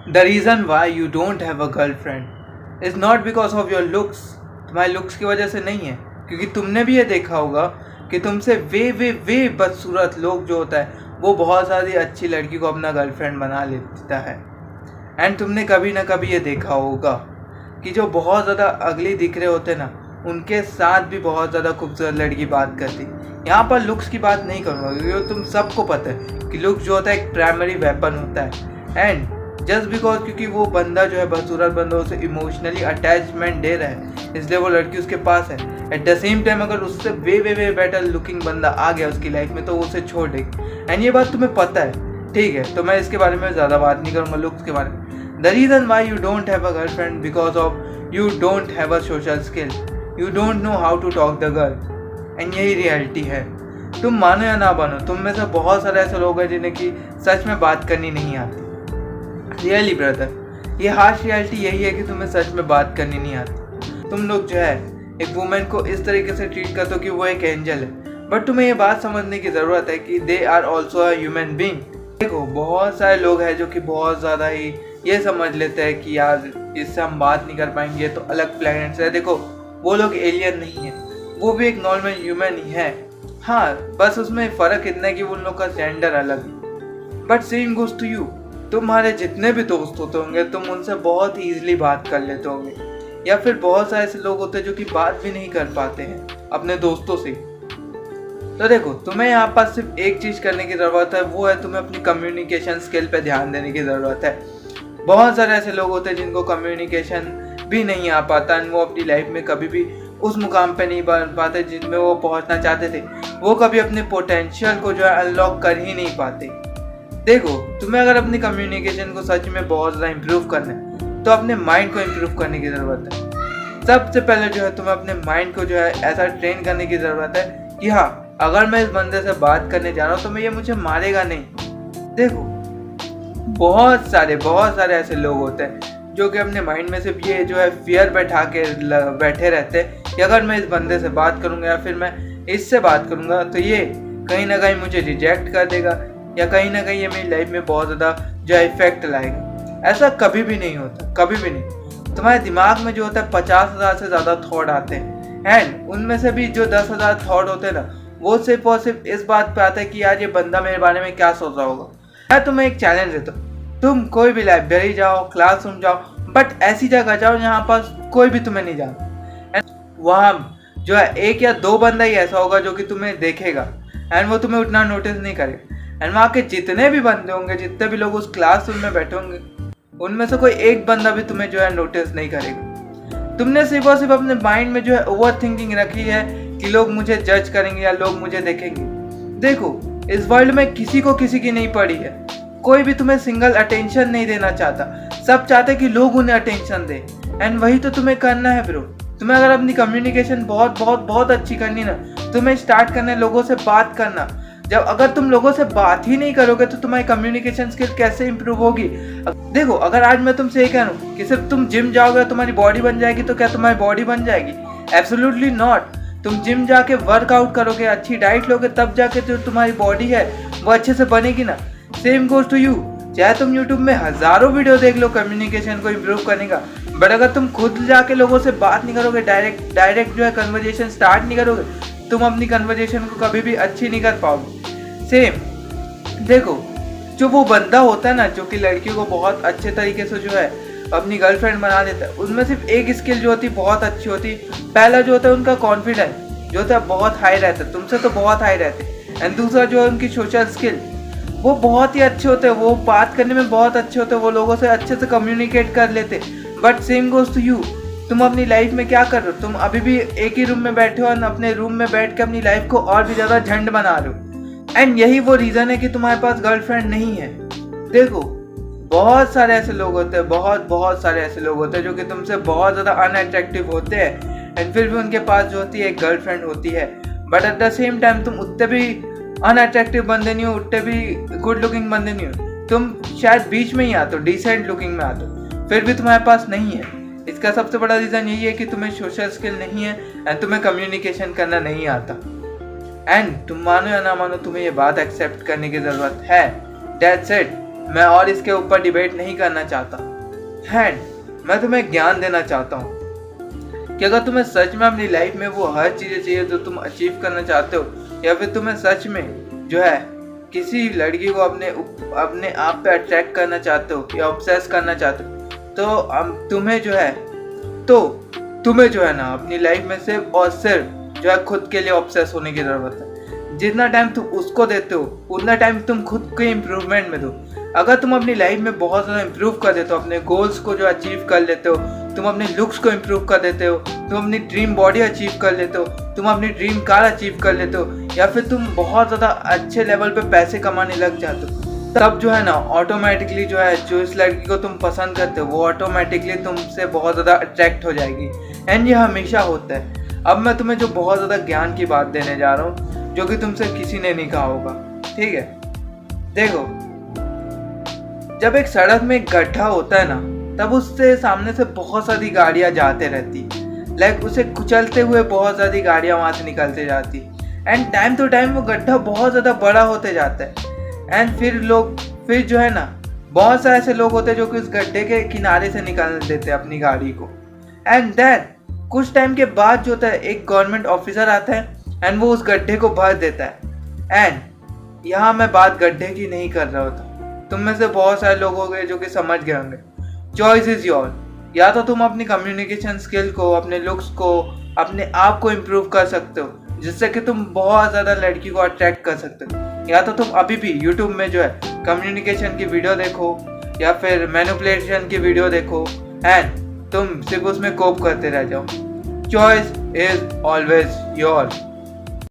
The reason why you don't have a girlfriend is not because of your looks. तुम्हारे looks की वजह से नहीं है, क्योंकि तुमने भी ये देखा होगा कि तुमसे वे बदसूरत लोग जो होता है वो बहुत सारी अच्छी लड़की को अपना गर्लफ्रेंड बना लेता है। एंड तुमने कभी ना कभी ये देखा होगा कि जो बहुत ज़्यादा अगली दिख रहे होते ना, उनके साथ भी बहुत ज़्यादा खूबसूरत लड़की बात करती। यहाँ पर लुक्स की बात नहीं करूँगा, क्योंकि तुम सबको पता है कि लुक्स जो होता है एक प्राइमरी वेपन होता है। एंड जस्ट बिकॉज क्योंकि वो बंदा जो है बदसूरत बंदा उसे इमोशनली अटैचमेंट दे रहा है, इसलिए वो लड़की उसके पास है। एट द सेम टाइम अगर उससे वे बेटर लुकिंग बंदा आ गया उसकी लाइफ में तो वो उसे छोड़ देगी। एंड ये बात तुम्हें पता है, ठीक है, तो मैं इसके बारे में ज़्यादा बात नहीं करूँगा लुक्स के बारे में। The reason why you don't have a girlfriend because of you don't have a social skill, you don't know how to talk the girl. And यही रियलिटी है। तुम मानो या ना मानो, तुम में से बहुत सारे ऐसे लोग हैं जिन्हें कि सच में बात करनी नहीं आती। रियली ब्रदर, ये हार्श रियलिटी यही है कि तुम्हें सच में बात करनी नहीं आती। तुम लोग जो है एक वुमेन को इस तरीके से ट्रीट करते हो कि वो एक एंजल है, बट तुम्हें ये बात समझने की ज़रूरत है कि they are also a human being. देखो, बहुत सारे लोग हैं जो कि बहुत ज़्यादा ही ये समझ लेते हैं कि यार इससे हम बात नहीं कर पाएंगे, तो अलग प्लैनेट से। देखो, वो लोग एलियन नहीं है, वो भी एक नॉर्मल ह्यूमन ही है। हाँ, बस उसमें फ़र्क इतना है कि उन लोग का जेंडर अलग है। But same goes to you. तुम्हारे जितने भी दोस्त होते होंगे तुम उनसे बहुत ही ईजिली बात कर लेते होंगे, या फिर बहुत सारे ऐसे लोग होते हैं जो कि बात भी नहीं कर पाते हैं अपने दोस्तों से। तो देखो, तुम्हें यहाँ पर सिर्फ एक चीज़ करने की ज़रूरत है, वो है तुम्हें अपनी कम्युनिकेशन स्किल पे ध्यान देने की ज़रूरत है। बहुत सारे ऐसे लोग होते हैं जिनको कम्युनिकेशन भी नहीं आ पाता, वो अपनी लाइफ में कभी भी उस मुकाम पे नहीं पहुंच पाते जिसमें वो पहुंचना चाहते थे। वो कभी अपने पोटेंशियल को जो है अनलॉक कर ही नहीं पाते। देखो, तुम्हें अगर अपनी कम्युनिकेशन को सच में बहुत ज़्यादा इम्प्रूव करना है तो अपने माइंड को इम्प्रूव करने की ज़रूरत है। सबसे पहले जो है तुम्हें अपने माइंड को जो है ऐसा ट्रेन करने की ज़रूरत है कि हाँ, अगर मैं इस बंदे से बात करने जा रहा हूँ तो मैं ये मुझे मारेगा नहीं। देखो, बहुत सारे ऐसे लोग होते हैं जो कि अपने माइंड में सिर्फ ये जो है फियर बैठा के बैठे रहते हैं कि अगर मैं इस बंदे से बात करूँगा या फिर मैं इससे बात करूँगा तो ये कहीं ना कहीं मुझे रिजेक्ट कर देगा, या कहीं ना कहीं ये मेरी लाइफ में बहुत ज़्यादा जो है इफेक्ट लाएगा। ऐसा कभी भी नहीं होता, कभी भी नहीं। तुम्हारे दिमाग में जो होता है 50,000 से ज़्यादा थॉट आते हैं, एंड उनमें से भी जो 10,000 थॉट होते हैं ना, वो सिर्फ और सिर्फ इस बात पे आता है कि यार ये बंदा मेरे बारे में क्या सोच रहा होगा। मैं तुम्हें एक चैलेंज देता हूँ, तुम कोई भी लाइब्रेरी जाओ, क्लासरूम जाओ, बट ऐसी जगह जाओ जहाँ पास कोई भी तुम्हें नहीं जानता। एंड वहाँ जो है एक या दो बंदा ही ऐसा होगा जो कि तुम्हें देखेगा, एंड वो तुम्हें उतना नोटिस नहीं करेगा। एंड वहाँ के जितने भी बंदे होंगे, जितने भी लोग उस क्लासरूम में बैठे होंगे, उनमें से कोई एक बंदा भी तुम्हें जो है नोटिस नहीं करेगा। तुमने सिर्फ और सिर्फ अपने माइंड में जो है ओवर थिंकिंग रखी है कि लोग मुझे जज करेंगे या लोग मुझे देखेंगे। देखो, इस वर्ल्ड में किसी को किसी की नहीं पड़ी है। कोई भी तुम्हें सिंगल अटेंशन नहीं देना चाहता, सब चाहते कि लोग उन्हें अटेंशन दे। एंड वही तो तुम्हें करना है ब्रो। तुम्हें अगर अपनी कम्युनिकेशन बहुत अच्छी करनी ना, तुम्हें स्टार्ट करना है लोगों से बात करना। जब अगर तुम लोगों से बात ही नहीं करोगे तो तुम्हारी कम्युनिकेशन स्किल कैसे इंप्रूव होगी। देखो, अगर आज मैं तुमसे ये कह रहा हूँ कि सिर्फ तुम जिम जाओगे तुम्हारी बॉडी बन जाएगी, तो क्या तुम्हारी बॉडी बन जाएगी? Absolutely not. तुम जिम जाके वर्कआउट करोगे, अच्छी डाइट लोगे, तब जाके जो तुम्हारी बॉडी है वो अच्छे से बनेगी ना। Same goes to you. चाहे तुम यूट्यूब में हजारों वीडियो देख लो कम्युनिकेशन को इम्प्रूव करने का, बट अगर तुम खुद जाके लोगों से बात नहीं करोगे, डायरेक्ट जो है कन्वर्जेशन स्टार्ट नहीं करोगे, तुम अपनी कन्वर्जेशन को कभी भी अच्छी नहीं कर पाओगे। सेम देखो, जो वो बंदा होता है ना जो कि लड़कियों को बहुत अच्छे तरीके से जो है अपनी गर्लफ्रेंड बना देता है, उनमें सिर्फ एक स्किल जो होती बहुत अच्छी होती। पहला जो होता है उनका कॉन्फिडेंस जो होता है बहुत हाई रहता है, तुमसे तो बहुत हाई रहते। एंड दूसरा जो है उनकी सोशल स्किल, वो बहुत ही अच्छे होते हैं, वो बात करने में बहुत अच्छे होते हैं, वो लोगों से अच्छे से कम्युनिकेट कर लेते। But same goes to you. तुम अपनी लाइफ में क्या कर रहे हो? तुम अभी भी एक ही रूम में बैठे हो और अपने रूम में बैठ के अपनी लाइफ को और भी ज़्यादा झंड बना रहे हो। एंड यही वो रीज़न है कि तुम्हारे पास गर्लफ्रेंड नहीं है। देखो, बहुत सारे ऐसे लोग होते हैं, बहुत सारे ऐसे लोग होते हैं जो कि तुमसे बहुत ज़्यादा अनअट्रैक्टिव होते हैं, एंड फिर भी उनके पास जो होती है एक गर्लफ्रेंड होती है। But at the same time तुम उतने भी अनअट्रैक्टिव बंदे नहीं हो, उतने भी गुड लुकिंग बंदे नहीं हो, तुम शायद बीच में ही आते हो, डिसेंट लुकिंग में आते हो, फिर भी तुम्हारे पास नहीं है। इसका सबसे बड़ा रीज़न यही है कि तुम्हें सोशल स्किल नहीं है एंड तुम्हें कम्युनिकेशन करना नहीं आता। एंड तुम मानो या ना मानो, तुम्हें ये बात एक्सेप्ट करने की ज़रूरत है। That's it. मैं और इसके ऊपर डिबेट नहीं करना चाहता। एंड मैं तुम्हें ज्ञान देना चाहता हूँ कि अगर तुम्हें सच में अपनी लाइफ में वो हर चीज़ें चाहिए जो तुम अचीव करना चाहते हो, या फिर तुम्हें सच में जो है किसी लड़की को अपने आप पे अट्रैक्ट करना चाहते हो या ऑब्सेस करना चाहते हो, तो तुम्हें जो है ना अपनी लाइफ में सिर्फ और सिर्फ जो है खुद के लिए ऑब्सेस होने की ज़रूरत है। जितना टाइम तुम उसको देते हो उतना टाइम तुम खुद के इम्प्रूवमेंट में दो। अगर तुम अपनी लाइफ में बहुत ज़्यादा इम्प्रूव कर देते हो, अपने गोल्स को जो अचीव कर लेते हो, तुम अपने लुक्स को इम्प्रूव कर देते हो, तुम अपनी ड्रीम बॉडी अचीव कर लेते हो, तुम अपनी ड्रीम कार अचीव कर लेते हो, या फिर तुम बहुत ज़्यादा अच्छे लेवल पे पैसे कमाने लग जाते हो, तब जो है ना ऑटोमेटिकली जो है जो इस लड़की को तुम पसंद करते हो वो ऑटोमेटिकली तुमसे बहुत ज़्यादा अट्रैक्ट हो जाएगी। एंड ये हमेशा होता है। अब मैं तुम्हें जो बहुत ज़्यादा ज्ञान की बात देने जा रहा हूँ जो कि तुमसे किसी ने नहीं कहा होगा, ठीक है। देखो, जब एक सड़क में एक गड्ढा होता है ना, तब उससे सामने से बहुत सारी गाड़ियाँ जाते रहती, लाइक उसे कुचलते हुए बहुत सारी गाड़ियाँ वहाँ से निकलते जाती। एंड टाइम टू टाइम वो गड्ढा बहुत ज़्यादा बड़ा होते जाता है। एंड फिर जो है ना बहुत सारे ऐसे लोग होते हैं जो कि उस गड्ढे के किनारे से निकाल देते हैं अपनी गाड़ी को। एंड देन कुछ टाइम के बाद जो होता है एक गवर्नमेंट ऑफिसर आता है एंड वो उस गड्ढे को भर देता है। एंड यहाँ मैं बात गड्ढे की नहीं कर रहा होता, तुम में से बहुत सारे लोग हो गए जो कि समझ गए होंगे। Choice is your. या तो तुम अपनी कम्युनिकेशन स्किल को, अपने लुक्स को, अपने आप को इम्प्रूव कर सकते हो जिससे कि तुम बहुत ज़्यादा लड़की को अट्रैक्ट कर सकते हो, या तो तुम अभी भी यूट्यूब में जो है कम्युनिकेशन की वीडियो देखो या फिर मैनिपुलेशन की वीडियो देखो एंड तुम सिर्फ उसमें कोप करते रह जाओ। Choice is always your.